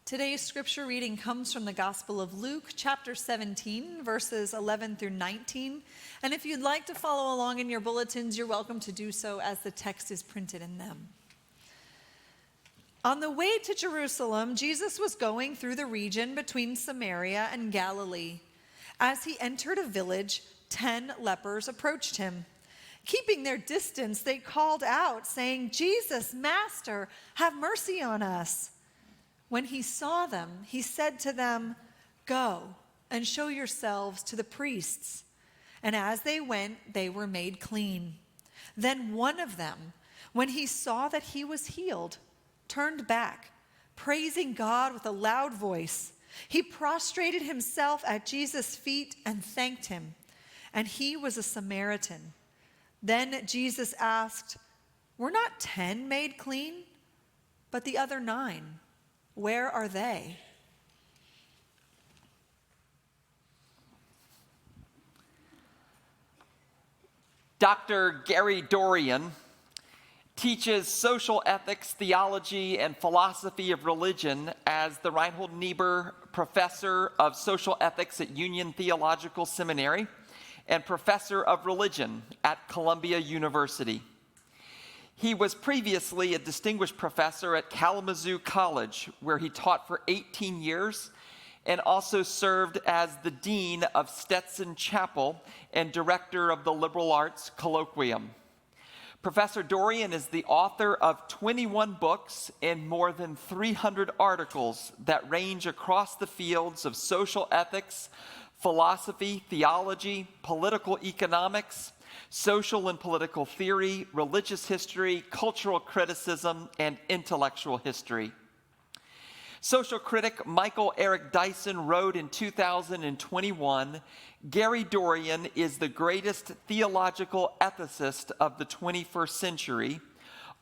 Today's scripture reading comes from the Gospel of Luke, chapter 17, verses 11 through 19. And if you'd like to follow along in your bulletins, you're welcome to do so as the text is printed in them. On the way to Jerusalem, Jesus was going through the region between Samaria and Galilee. As he entered a village, 10 lepers approached him. Keeping their distance, they called out, saying, "Jesus, Master, have mercy on us." When he saw them, he said to them, "Go and show yourselves to the priests." And as they went, they were made clean. Then one of them, when he saw that he was healed, turned back, praising God with a loud voice. He prostrated himself at Jesus' feet and thanked him. And he was a Samaritan. Then Jesus asked, "Were not 10 made clean? But the other 9, where are they?" Dr. Gary Dorrien teaches social ethics, theology, and philosophy of religion as the Reinhold Niebuhr Professor of Social Ethics at Union Theological Seminary and Professor of Religion at Columbia University. He was previously a distinguished professor at Kalamazoo College, where he taught for 18 years and also served as the dean of Stetson Chapel and director of the Liberal Arts Colloquium. Professor Dorrien is the author of 21 books and more than 300 articles that range across the fields of social ethics, philosophy, theology, political economics, social and political theory, religious history, cultural criticism, and intellectual history. Social critic Michael Eric Dyson wrote in 2021, "Gary Dorrien is the greatest theological ethicist of the 21st century,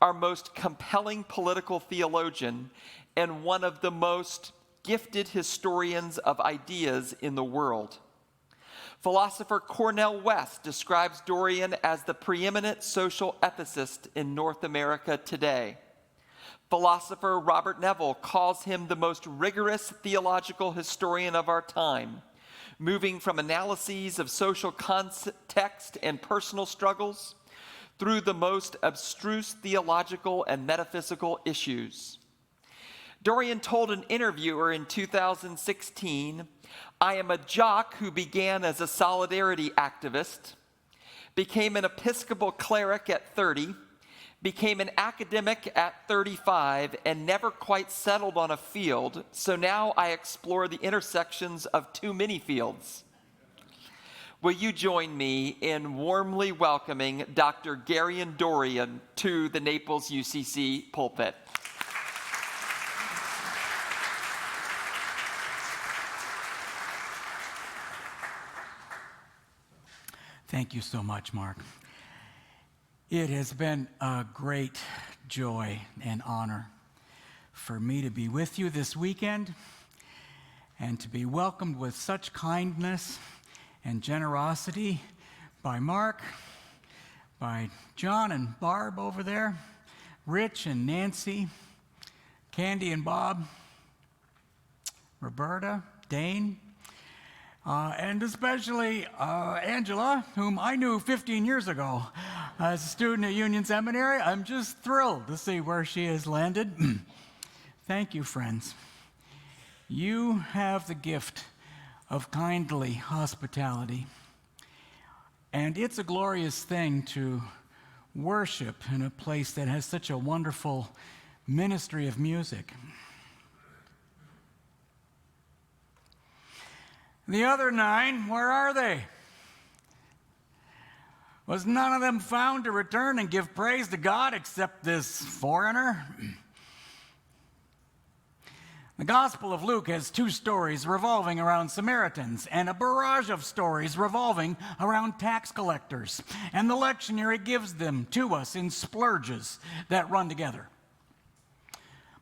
our most compelling political theologian, and one of the most gifted historians of ideas in the world." Philosopher Cornel West describes Dorrien as the preeminent social ethicist in North America today. Philosopher Robert Neville calls him the most rigorous theological historian of our time, moving from analyses of social context and personal struggles through the most abstruse theological and metaphysical issues. Dorrien told an interviewer in 2016, "I am a jock who began as a solidarity activist, became an Episcopal cleric at 30, became an academic at 35, and never quite settled on a field, so now I explore the intersections of too many fields." Will you join me in warmly welcoming Dr. Gary Dorrien to the Naples UCC pulpit? Thank you so much, Mark. It has been a great joy and honor for me to be with you this weekend and to be welcomed with such kindness and generosity by Mark, by John and Barb over there, Rich and Nancy, Candy and Bob, Roberta, Dane, and especially Angela, whom I knew 15 years ago as a student at Union Seminary. I'm just thrilled to see where she has landed. Thank you, friends. You have the gift of kindly hospitality, and it's a glorious thing to worship in a place that has such a wonderful ministry of music. The other 9, where are they? Was none of them found to return and give praise to God except this foreigner? The Gospel of Luke has 2 stories revolving around Samaritans and a barrage of stories revolving around tax collectors. And the lectionary gives them to us in splurges that run together.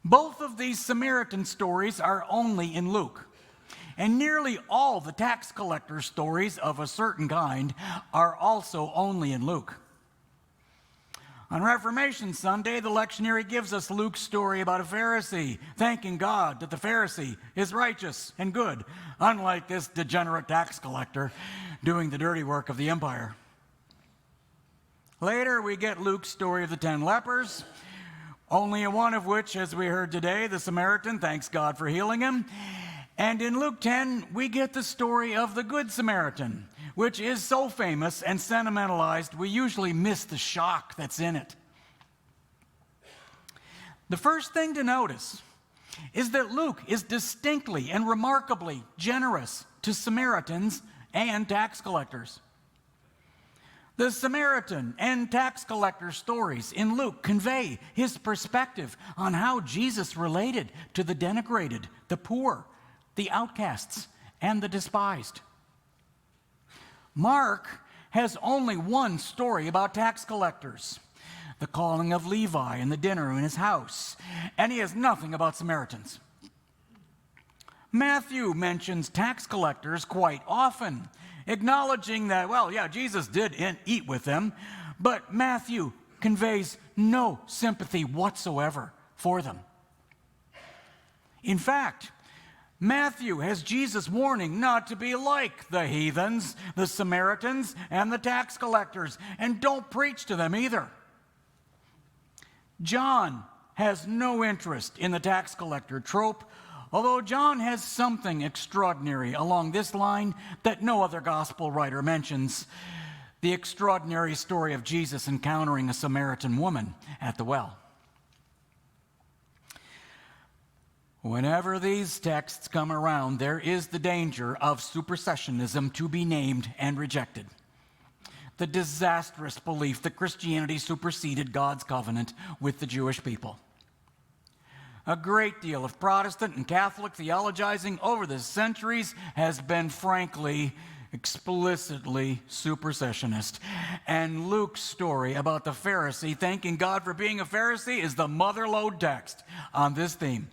Both of these Samaritan stories are only in Luke. And nearly all the tax collector stories of a certain kind are also only in Luke. On Reformation Sunday, the lectionary gives us Luke's story about a Pharisee thanking God that the Pharisee is righteous and good, unlike this degenerate tax collector doing the dirty work of the empire. Later, we get Luke's story of the 10 lepers, only one of which, as we heard today, the Samaritan thanks God for healing him. And in Luke 10, we get the story of the Good Samaritan, which is so famous and sentimentalized, we usually miss the shock that's in it. The first thing to notice is that Luke is distinctly and remarkably generous to Samaritans and tax collectors. The Samaritan and tax collector stories in Luke convey his perspective on how Jesus related to the denigrated, the poor, the outcasts, and the despised. Mark has only one story about tax collectors, the calling of Levi and the dinner in his house, and he has nothing about Samaritans. Matthew mentions tax collectors quite often, acknowledging that, well, yeah, Jesus did eat with them, but Matthew conveys no sympathy whatsoever for them. In fact, Matthew has Jesus warning not to be like the heathens, the Samaritans, and the tax collectors, and don't preach to them either. John has no interest in the tax collector trope, although John has something extraordinary along this line that no other gospel writer mentions, the extraordinary story of Jesus encountering a Samaritan woman at the well. Whenever these texts come around, there is the danger of supersessionism to be named and rejected. The disastrous belief that Christianity superseded God's covenant with the Jewish people. A great deal of Protestant and Catholic theologizing over the centuries has been, frankly, explicitly supersessionist. And Luke's story about the Pharisee thanking God for being a Pharisee is the motherlode text on this theme.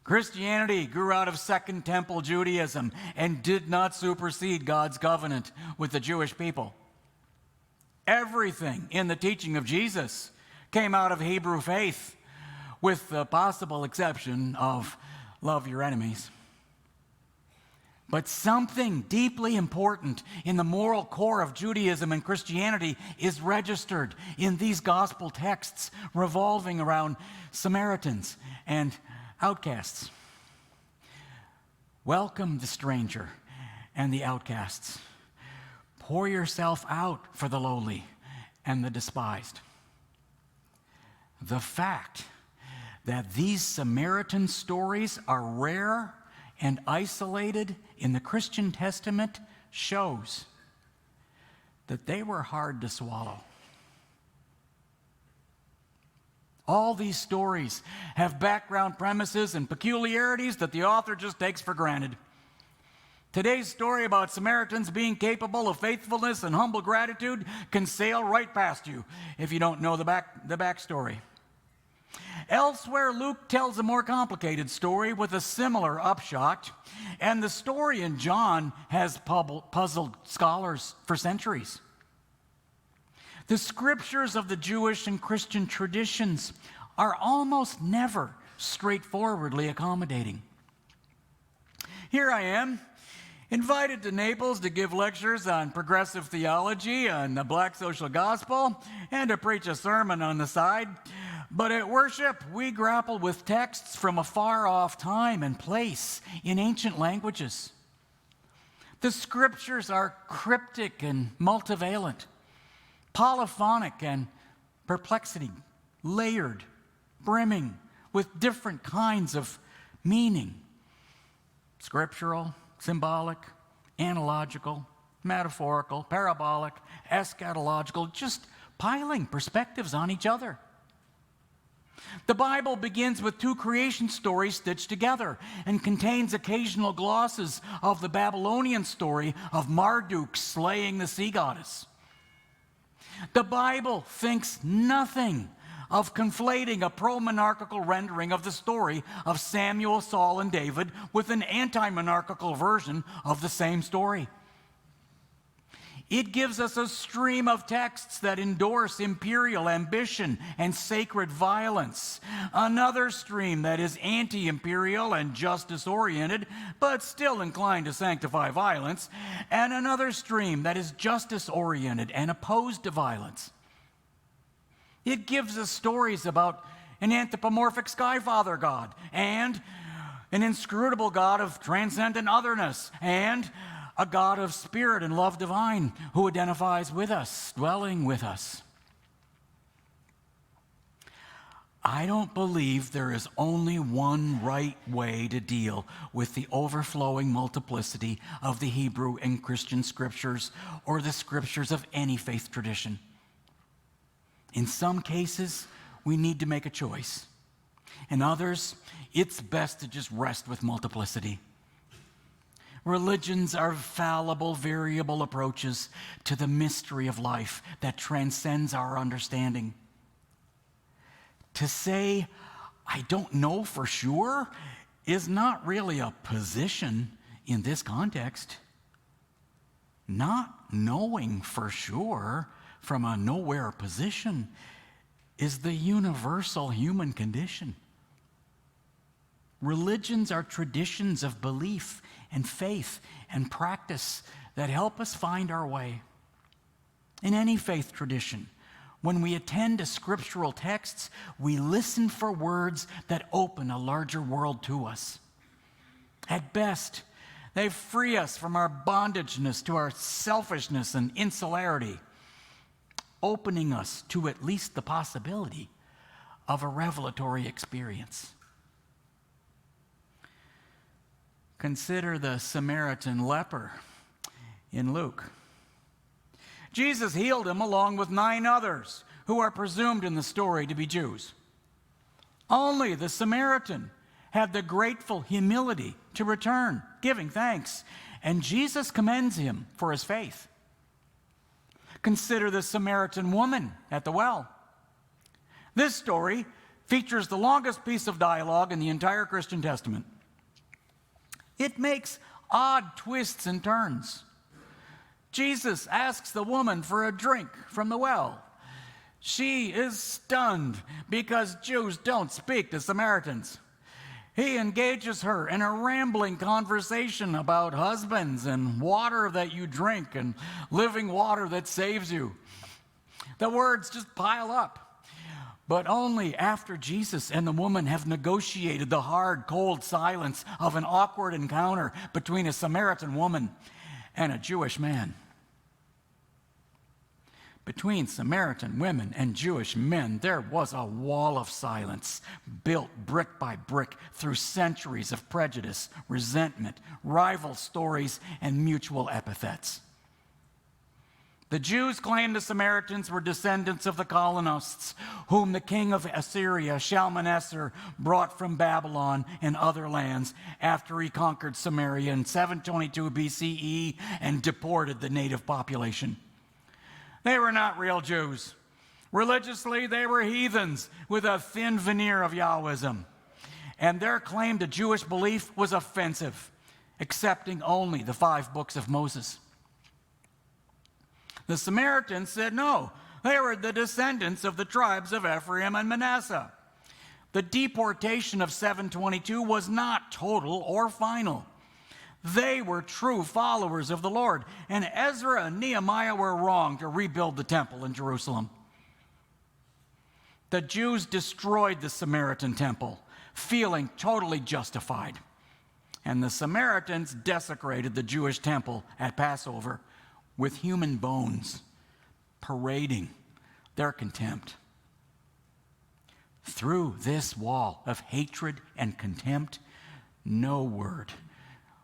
Christianity grew out of Second Temple Judaism and did not supersede God's covenant with the Jewish people. Everything in the teaching of Jesus came out of Hebrew faith, with the possible exception of love your enemies. But something deeply important in the moral core of Judaism and Christianity is registered in these gospel texts revolving around Samaritans and outcasts. Welcome the stranger and the outcasts. Pour yourself out for the lowly and the despised. The fact that these Samaritan stories are rare and isolated in the Christian Testament shows that they were hard to swallow. All these stories have background premises and peculiarities that the author just takes for granted. Today's story about Samaritans being capable of faithfulness and humble gratitude can sail right past you if you don't know the backstory. Elsewhere, Luke tells a more complicated story with a similar upshot, and the story in John has puzzled scholars for centuries. The scriptures of the Jewish and Christian traditions are almost never straightforwardly accommodating. Here I am, invited to Naples to give lectures on progressive theology and the black social gospel, and to preach a sermon on the side. But at worship, we grapple with texts from a far-off time and place in ancient languages. The scriptures are cryptic and multivalent, polyphonic and perplexity, layered, brimming with different kinds of meaning. Scriptural, symbolic, analogical, metaphorical, parabolic, eschatological, just piling perspectives on each other. The Bible begins with two creation stories stitched together and contains occasional glosses of the Babylonian story of Marduk slaying the sea goddess. The Bible thinks nothing of conflating a pro-monarchical rendering of the story of Samuel, Saul, and David with an anti-monarchical version of the same story. It gives us a stream of texts that endorse imperial ambition and sacred violence. Another stream that is anti-imperial and justice-oriented, but still inclined to sanctify violence. And another stream that is justice-oriented and opposed to violence. It gives us stories about an anthropomorphic sky-father God, and an inscrutable God of transcendent otherness, and a God of spirit and love divine who identifies with us, dwelling with us. I don't believe there is only one right way to deal with the overflowing multiplicity of the Hebrew and Christian scriptures or the scriptures of any faith tradition. In some cases, we need to make a choice. In others, it's best to just rest with multiplicity. Religions are fallible, variable approaches to the mystery of life that transcends our understanding. To say, I don't know for sure, is not really a position in this context. Not knowing for sure from a nowhere position is the universal human condition. Religions are traditions of belief and faith and practice that help us find our way. In any faith tradition, when we attend to scriptural texts, we listen for words that open a larger world to us. At best, they free us from our bondageness to our selfishness and insularity, opening us to at least the possibility of a revelatory experience. Consider the Samaritan leper in Luke. Jesus healed him along with 9 others who are presumed in the story to be Jews. Only the Samaritan had the grateful humility to return, giving thanks, and Jesus commends him for his faith. Consider the Samaritan woman at the well. This story features the longest piece of dialogue in the entire Christian Testament. It makes odd twists and turns. Jesus asks the woman for a drink from the well. She is stunned because Jews don't speak to Samaritans. He engages her in a rambling conversation about husbands and water that you drink and living water that saves you. The words just pile up. But only after Jesus and the woman have negotiated the hard, cold silence of an awkward encounter between a Samaritan woman and a Jewish man. Between Samaritan women and Jewish men, there was a wall of silence built brick by brick through centuries of prejudice, resentment, rival stories, and mutual epithets. The Jews claimed the Samaritans were descendants of the colonists, whom the king of Assyria, Shalmaneser, brought from Babylon and other lands after he conquered Samaria in 722 BCE and deported the native population. They were not real Jews. Religiously, they were heathens with a thin veneer of Yahwism. And their claim to Jewish belief was offensive, accepting only the 5 books of Moses. The Samaritans said no. They were the descendants of the tribes of Ephraim and Manasseh. The deportation of 722 was not total or final. They were true followers of the Lord, and Ezra and Nehemiah were wrong to rebuild the temple in Jerusalem. The Jews destroyed the Samaritan temple, feeling totally justified. And the Samaritans desecrated the Jewish temple at Passover with human bones, parading their contempt. Through this wall of hatred and contempt, no word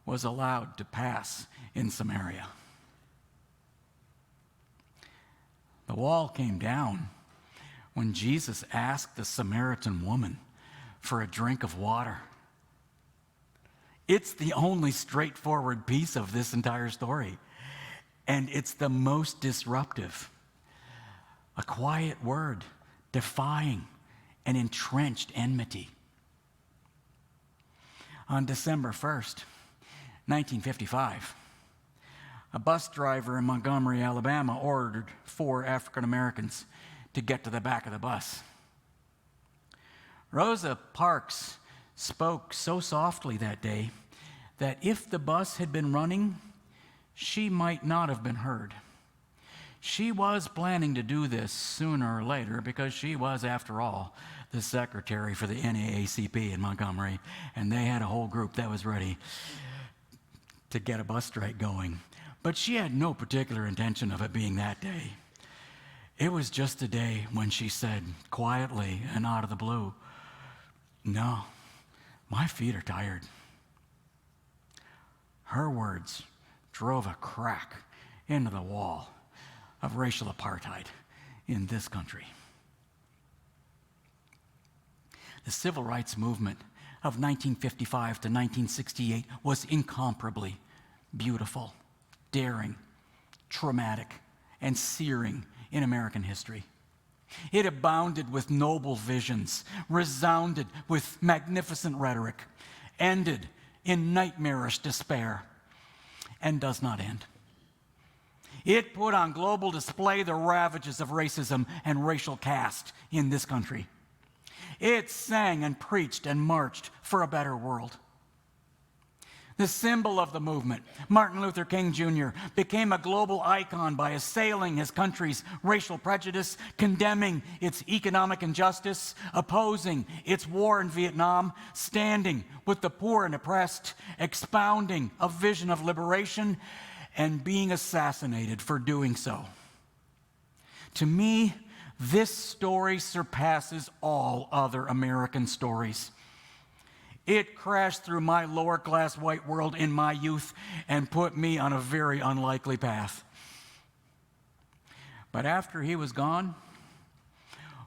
was allowed to pass in Samaria. The wall came down when Jesus asked the Samaritan woman for a drink of water. It's the only straightforward piece of this entire story, and it's the most disruptive. A quiet word defying an entrenched enmity. On December 1st, 1955, A bus driver in Montgomery, Alabama, ordered 4 African Americans to get to the back of the bus. Rosa Parks spoke so softly that day that if the bus had been running, she might not have been heard. She was planning to do this sooner or later because she was, after all, the secretary for the NAACP in Montgomery, and they had a whole group that was ready to get a bus strike going. But she had no particular intention of it being that day. It was just a day when she said quietly and out of the blue, "No, my feet are tired." Her words drove a crack into the wall of racial apartheid in this country. The civil rights movement of 1955 to 1968 was incomparably beautiful, daring, traumatic, and searing in American history. It abounded with noble visions, resounded with magnificent rhetoric, ended in nightmarish despair, and does not end. It put on global display the ravages of racism and racial caste in this country. It sang and preached and marched for a better world. The symbol of the movement, Martin Luther King Jr., became a global icon by assailing his country's racial prejudice, condemning its economic injustice, opposing its war in Vietnam, standing with the poor and oppressed, expounding a vision of liberation, and being assassinated for doing so. To me, this story surpasses all other American stories. It crashed through my lower-class white world in my youth and put me on a very unlikely path. But after he was gone,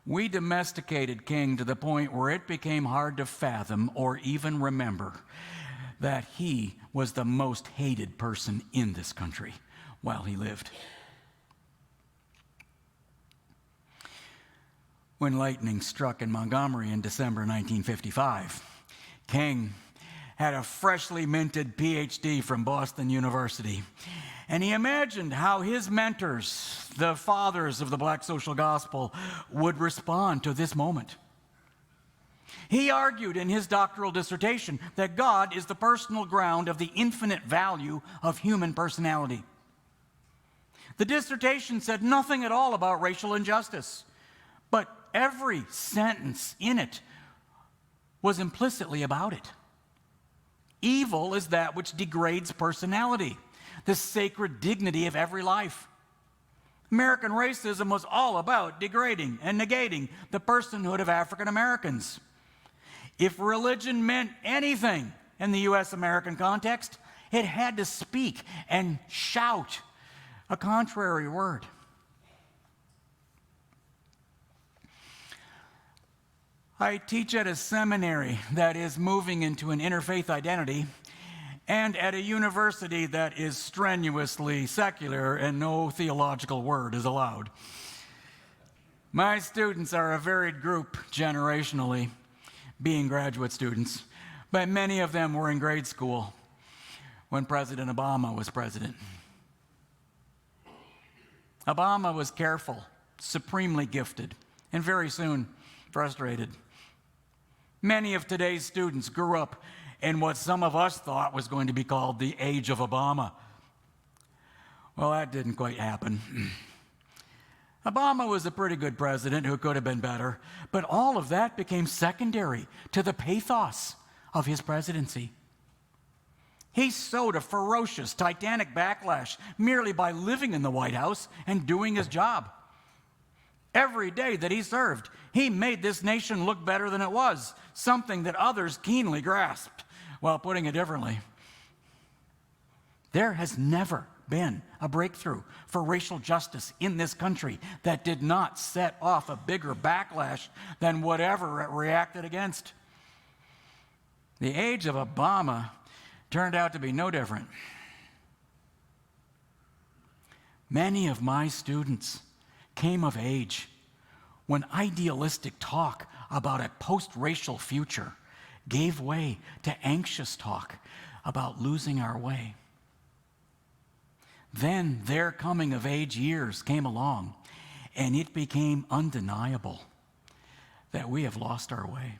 we domesticated King to the point where it became hard to fathom or even remember that he was the most hated person in this country while he lived. When lightning struck in Montgomery in December 1955, King had a freshly minted PhD from Boston University, and he imagined how his mentors, the fathers of the black social gospel, would respond to this moment. He argued in his doctoral dissertation that God is the personal ground of the infinite value of human personality. The dissertation said nothing at all about racial injustice, but every sentence in it was implicitly about it. Evil is that which degrades personality, the sacred dignity of every life. American racism was all about degrading and negating the personhood of African Americans. If religion meant anything in the U.S.-American context, it had to speak and shout a contrary word. I teach at a seminary that is moving into an interfaith identity and at a university that is strenuously secular and no theological word is allowed. My students are a varied group generationally, being graduate students, but many of them were in grade school when President Obama was president. Obama was careful, supremely gifted, and very soon frustrated. Many of today's students grew up in what some of us thought was going to be called the age of Obama. Well, that didn't quite happen. Obama was a pretty good president who could have been better, but all of that became secondary to the pathos of his presidency. He sowed a ferocious, titanic backlash merely by living in the White House and doing his job. Every day that he served, he made this nation look better than it was, something that others keenly grasped. Well, putting it differently, there has never been a breakthrough for racial justice in this country that did not set off a bigger backlash than whatever it reacted against. The age of Obama turned out to be no different. Many of my students came of age when idealistic talk about a post-racial future gave way to anxious talk about losing our way. Then their coming of age years came along, and it became undeniable that we have lost our way.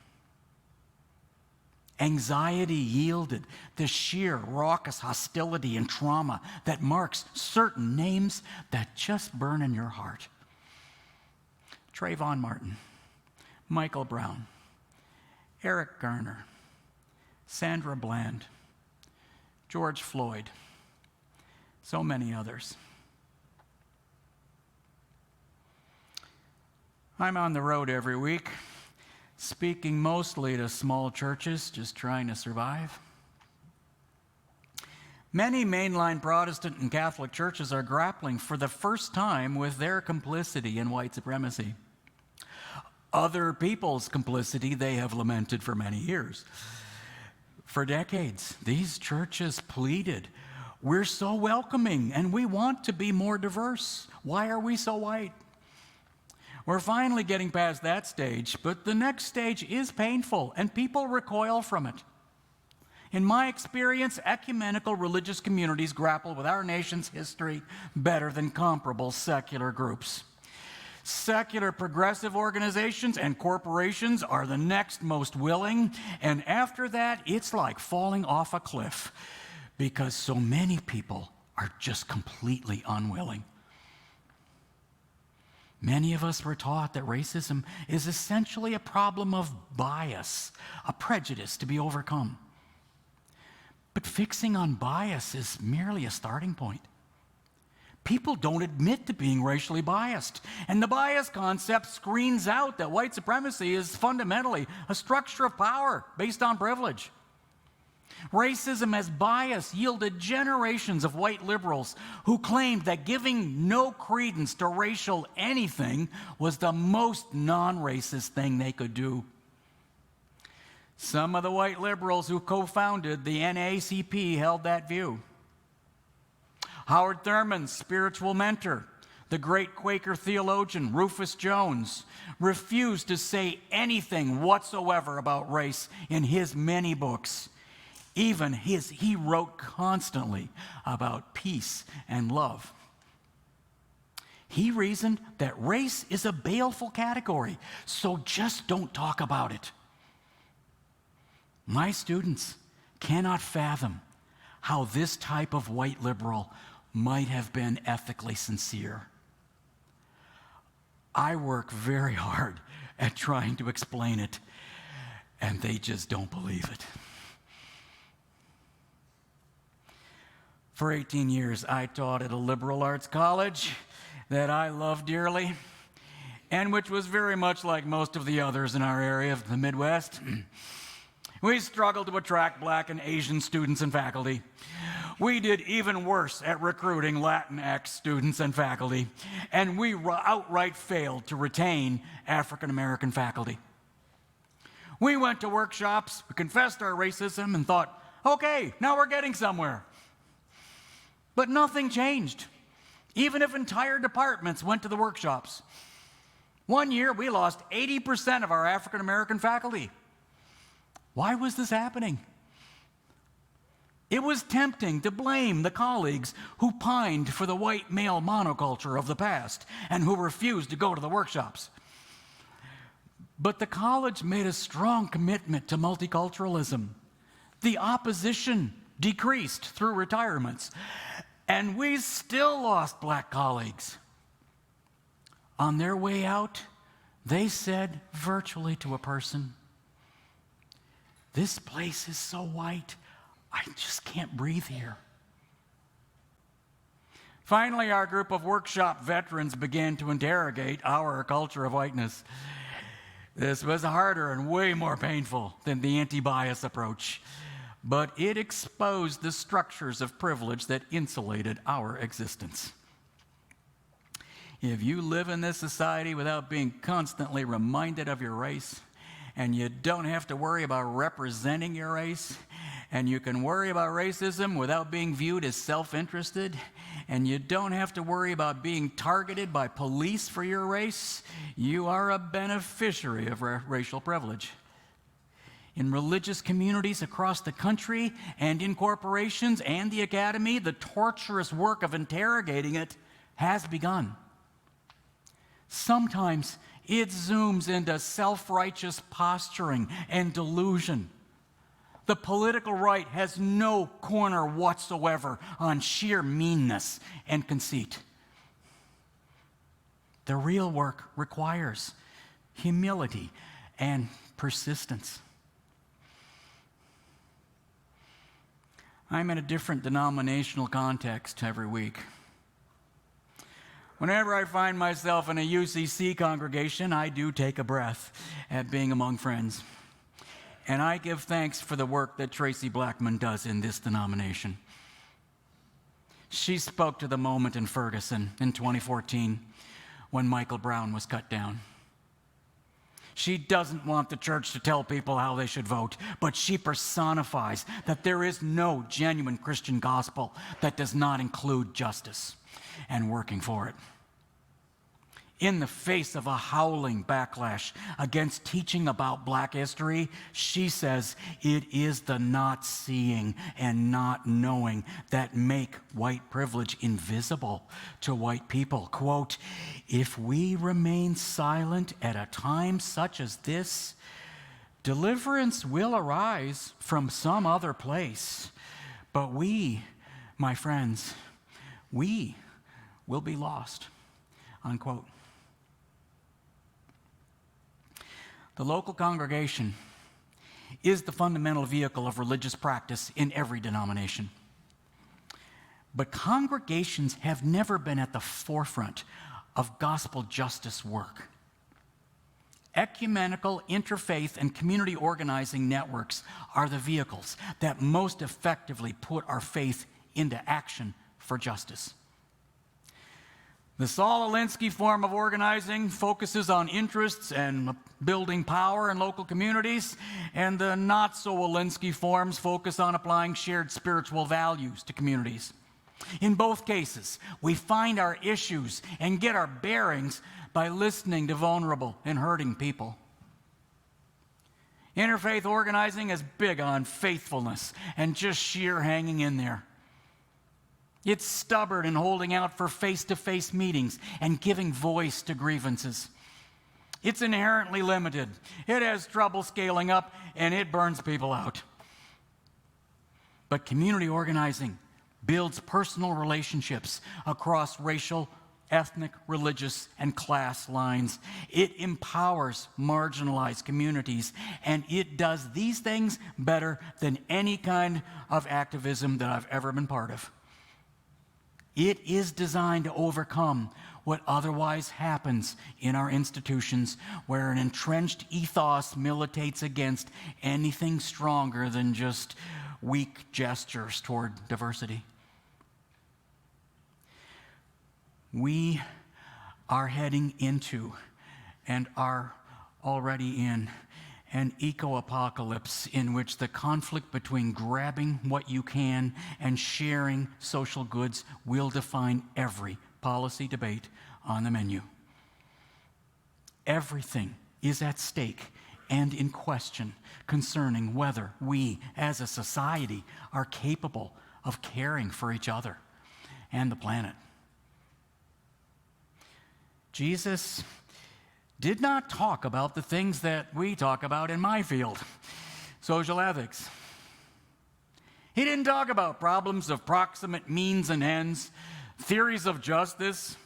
Anxiety yielded the sheer raucous hostility and trauma that marks certain names that just burn in your heart. Trayvon Martin, Michael Brown, Eric Garner, Sandra Bland, George Floyd, so many others. I'm on the road every week, speaking mostly to small churches just trying to survive. Many mainline Protestant and Catholic churches are grappling for the first time with their complicity in white supremacy. Other people's complicity they have lamented for many years. For decades, these churches pleaded, "We're so welcoming and we want to be more diverse. Why are we so white?" We're finally getting past that stage, but the next stage is painful and people recoil from it. In my experience, ecumenical religious communities grapple with our nation's history better than comparable secular groups. Secular progressive organizations and corporations are the next most willing, and after that, it's like falling off a cliff because so many people are just completely unwilling. Many of us were taught that racism is essentially a problem of bias, a prejudice to be overcome. But fixing on bias is merely a starting point. People don't admit to being racially biased, and the bias concept screens out that white supremacy is fundamentally a structure of power based on privilege. Racism as bias yielded generations of white liberals who claimed that giving no credence to racial anything was the most non-racist thing they could do. Some of the white liberals who co-founded the NAACP held that view. Howard Thurman's spiritual mentor, the great Quaker theologian Rufus Jones, refused to say anything whatsoever about race in his many books. He wrote constantly about peace and love. He reasoned that race is a baleful category, so just don't talk about it. My students cannot fathom how this type of white liberal might have been ethically sincere. I work very hard at trying to explain it, and they just don't believe it. For 18 years, I taught at a liberal arts college that I love dearly, and which was very much like most of the others in our area of the Midwest. We struggled to attract Black and Asian students and faculty. We did even worse at recruiting Latinx students and faculty, and we outright failed to retain African American faculty. We went to workshops, we confessed our racism, and thought, okay, now we're getting somewhere. But nothing changed, even if entire departments went to the workshops. One year, we lost 80% of our African American faculty. Why was this happening? It was tempting to blame the colleagues who pined for the white male monoculture of the past and who refused to go to the workshops. But the college made a strong commitment to multiculturalism. The opposition decreased through retirements, and we still lost Black colleagues. On their way out, they said virtually to a person, "This place is so white, I just can't breathe here." Finally, our group of workshop veterans began to interrogate our culture of whiteness. This was harder and way more painful than the anti-bias approach, but it exposed the structures of privilege that insulated our existence. If you live in this society without being constantly reminded of your race, and you don't have to worry about representing your race, and you can worry about racism without being viewed as self-interested, and you don't have to worry about being targeted by police for your race, you are a beneficiary of racial privilege. In religious communities across the country and in corporations and the academy, the torturous work of interrogating it has begun. Sometimes it zooms into self-righteous posturing and delusion. The political right has no corner whatsoever on sheer meanness and conceit. The real work requires humility and persistence. I'm in a different denominational context every week. Whenever I find myself in a UCC congregation, I do take a breath at being among friends. And I give thanks for the work that Tracy Blackman does in this denomination. She spoke to the moment in Ferguson in 2014 when Michael Brown was cut down. She doesn't want the church to tell people how they should vote, but she personifies that there is no genuine Christian gospel that does not include justice and working for it. In the face of a howling backlash against teaching about black history, she says it is the not seeing and not knowing that make white privilege invisible to white people. Quote, "If we remain silent at a time such as this, deliverance will arise from some other place. But we, my friends, we will be lost." Unquote. The local congregation is the fundamental vehicle of religious practice in every denomination. But congregations have never been at the forefront of gospel justice work. Ecumenical, interfaith, and community organizing networks are the vehicles that most effectively put our faith into action for justice. The Saul Alinsky form of organizing focuses on interests and building power in local communities, and the not-so-Alinsky forms focus on applying shared spiritual values to communities. In both cases, we find our issues and get our bearings by listening to vulnerable and hurting people. Interfaith organizing is big on faithfulness and just sheer hanging in there. It's stubborn in holding out for face-to-face meetings and giving voice to grievances. It's inherently limited. It has trouble scaling up, and it burns people out. But community organizing builds personal relationships across racial, ethnic, religious, and class lines. It empowers marginalized communities, and it does these things better than any kind of activism that I've ever been part of. It is designed to overcome what otherwise happens in our institutions, where an entrenched ethos militates against anything stronger than just weak gestures toward diversity. We are heading into and are already in an eco-apocalypse in which the conflict between grabbing what you can and sharing social goods will define every policy debate on the menu. Everything is at stake and in question concerning whether we as a society are capable of caring for each other and the planet. Jesus did not talk about the things that we talk about in my field, social ethics. He didn't talk about problems of proximate means and ends, theories of justice,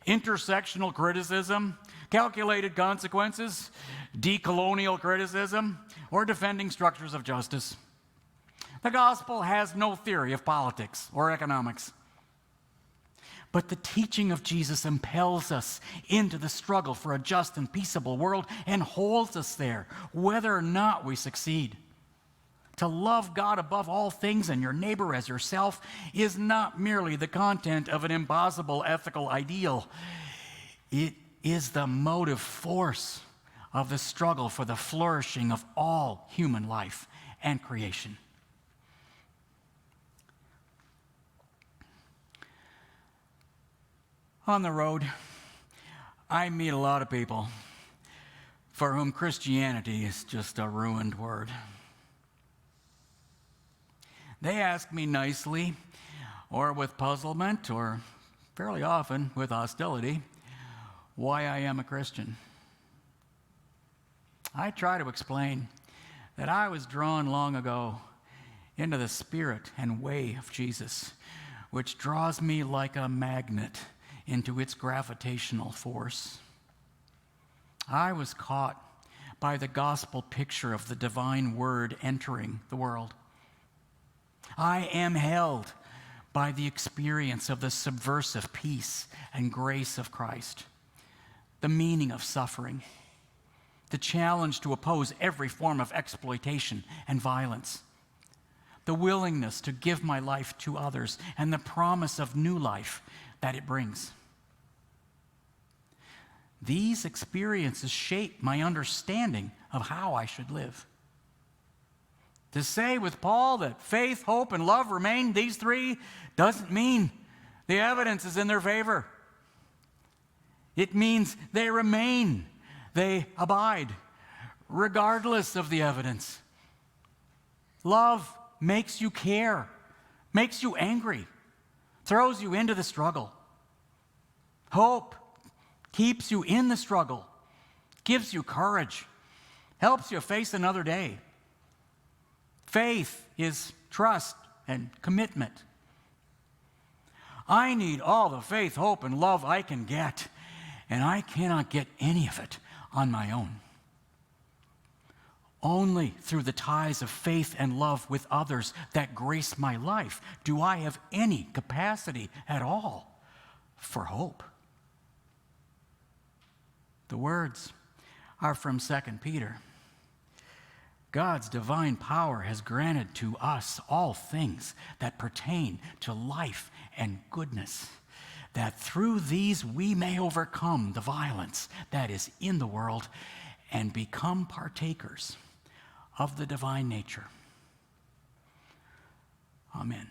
intersectional criticism, calculated consequences, decolonial criticism, or defending structures of justice. The gospel has no theory of politics or economics. But the teaching of Jesus impels us into the struggle for a just and peaceable world and holds us there, whether or not we succeed. To love God above all things and your neighbor as yourself is not merely the content of an impossible ethical ideal. It is the motive force of the struggle for the flourishing of all human life and creation. On the road, I meet a lot of people for whom Christianity is just a ruined word. They ask me nicely, or with puzzlement, or fairly often with hostility, why I am a Christian. I try to explain that I was drawn long ago into the spirit and way of Jesus, which draws me like a magnet into its gravitational force. I was caught by the gospel picture of the divine word entering the world. I am held by the experience of the subversive peace and grace of Christ, the meaning of suffering, the challenge to oppose every form of exploitation and violence, the willingness to give my life to others, and the promise of new life that it brings. These experiences shape my understanding of how I should live. To say with Paul that faith, hope, and love remain, these three, doesn't mean the evidence is in their favor. It means they remain, they abide, regardless of the evidence. Love makes you care, makes you angry, throws you into the struggle. Hope keeps you in the struggle, gives you courage, helps you face another day. Faith is trust and commitment. I need all the faith, hope, and love I can get, and I cannot get any of it on my own. Only through the ties of faith and love with others that grace my life do I have any capacity at all for hope. The words are from 2 Peter. God's divine power has granted to us all things that pertain to life and goodness, that through these we may overcome the violence that is in the world and become partakers of the divine nature. Amen.